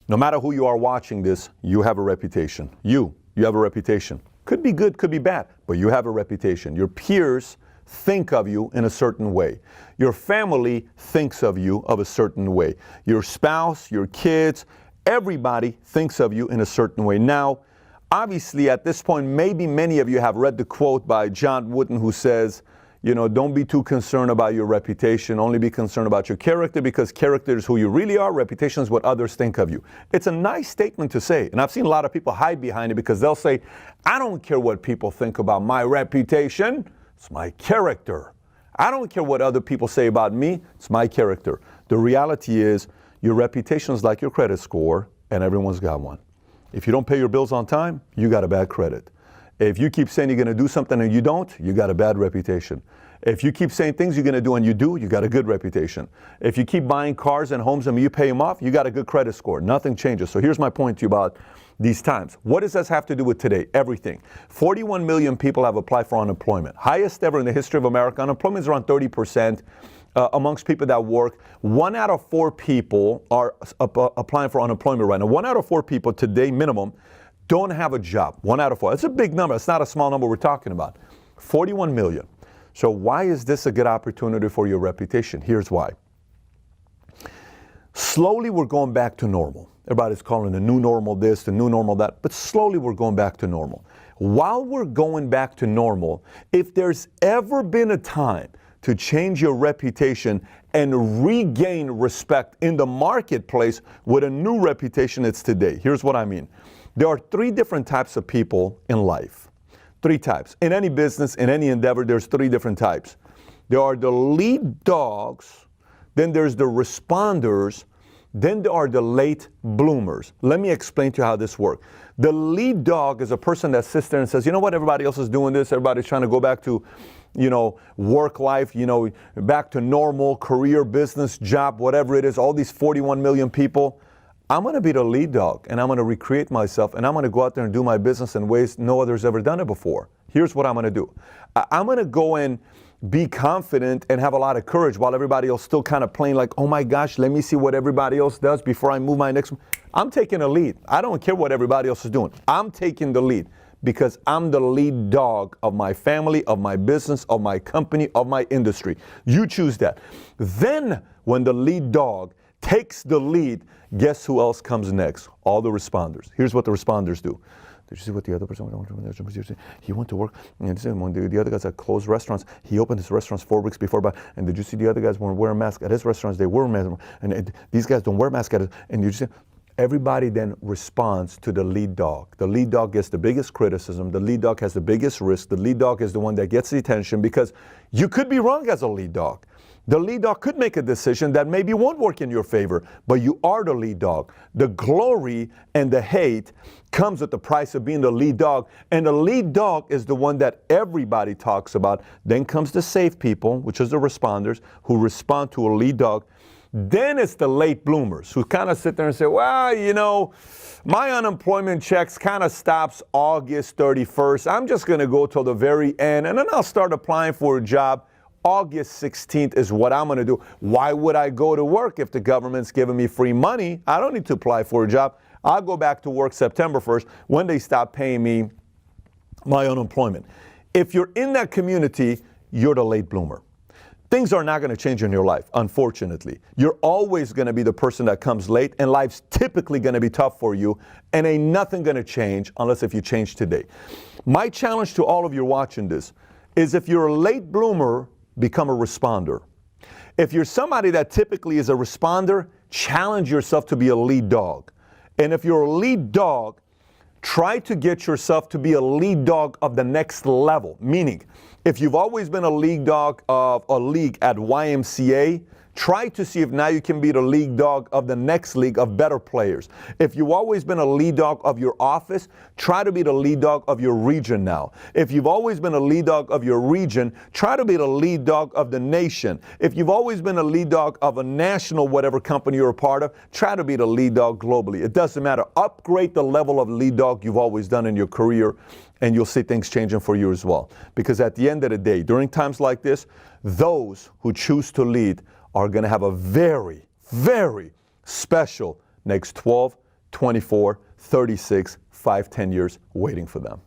No matter who you are watching this, you have a reputation. You have a reputation. Could be good, could be bad, but you have a reputation. Your peers think of you in a certain way. Your family thinks of you of a certain way. Your spouse, your kids, everybody thinks of you in a certain way. Now, obviously at this point, maybe many of you have read the quote by John Wooden who says, you know, don't be too concerned about your reputation, only be concerned about your character, because character is who you really are, reputation is what others think of you. It's a nice statement to say, and I've seen a lot of people hide behind it because they'll say, I don't care what people think about my reputation, it's my character. I don't care what other people say about me, it's my character. The reality is, your reputation is like your credit score, and everyone's got one. If you don't pay your bills on time, you got a bad credit. If you keep saying you're going to do something and you don't, you got a bad reputation. If you keep saying things you're going to do and you do, you got a good reputation. If you keep buying cars and homes and you pay them off, you got a good credit score. Nothing changes. So here's my point to you about these times. What does this have to do with today? Everything. 41 million people have applied for unemployment. Highest ever in the history of America. Unemployment is around 30%. Amongst people that work, 1 out of 4 people are applying for unemployment right now. 1 out of 4 people today, minimum, don't have a job. 1 out of 4. That's a big number. It's not a small number we're talking about. 41 million. So why is this a good opportunity for your reputation? Here's why. Slowly we're going back to normal. Everybody's calling the new normal this, the new normal that, but slowly we're going back to normal. While we're going back to normal, if there's ever been a time to change your reputation and regain respect in the marketplace with a new reputation, it's today. Here's what I mean. There are 3 different types of people in life. 3 types. In any business, in any endeavor, there's 3 different types. There are the lead dogs, then there's the responders, then there are the late bloomers. Let me explain to you how this works. The lead dog is a person that sits there and says, you know what, everybody else is doing this, everybody's trying to go back to, you know, work life, you know, back to normal, career, business, job, whatever it is, all these 41 million people. I'm going to be the lead dog, and I'm going to recreate myself, and I'm going to go out there and do my business in ways no other's ever done it before. Here's what I'm going to do. I'm going to go and be confident and have a lot of courage while everybody else still kind of playing like, oh my gosh, let me see what everybody else does before I move my next. I'm taking a lead. I don't care what everybody else is doing. I'm taking the lead because I'm the lead dog of my family, of my business, of my company, of my industry. You choose that. Then when the lead dog takes the lead, guess who else comes next? All the responders. Here's what the responders do. Did you see what the other person went? He went to work, and the other guys that closed restaurants, he opened his restaurants 4 weeks before, and did you see the other guys weren't wearing masks at his restaurants? They were masks, and these guys don't wear masks at it. And you see, everybody then responds to the lead dog. The lead dog gets the biggest criticism. The lead dog has the biggest risk. The lead dog is the one that gets the attention because you could be wrong as a lead dog. The lead dog could make a decision that maybe won't work in your favor, but you are the lead dog. The glory and the hate comes at the price of being the lead dog, and the lead dog is the one that everybody talks about. Then comes the safe people, which is the responders, who respond to a lead dog. Then it's the late bloomers who kind of sit there and say, well, you know, my unemployment checks kind of stops August 31st. I'm just going to go till the very end, and then I'll start applying for a job. August 16th is what I'm going to do. Why would I go to work if the government's giving me free money? I don't need to apply for a job. I'll go back to work September 1st when they stop paying me my unemployment. If you're in that community, you're the late bloomer. Things are not going to change in your life, unfortunately. You're always going to be the person that comes late, and life's typically going to be tough for you, and ain't nothing going to change unless if you change today. My challenge to all of you watching this is if you're a late bloomer, become a responder. If you're somebody that typically is a responder, challenge yourself to be a lead dog. And if you're a lead dog, try to get yourself to be a lead dog of the next level. Meaning, if you've always been a lead dog of a league at YMCA, try to see if now you can be the lead dog of the next league of better players. If you've always been a lead dog of your office, try to be the lead dog of your region now. If you've always been a lead dog of your region, try to be the lead dog of the nation. If you've always been a lead dog of a national, whatever company you're a part of, try to be the lead dog globally. It doesn't matter. Upgrade the level of lead dog you've always done in your career, and you'll see things changing for you as well. Because at the end of the day, during times like this, those who choose to lead are going to have a very, very special next 12 24, 36, 5, 10 years waiting for them.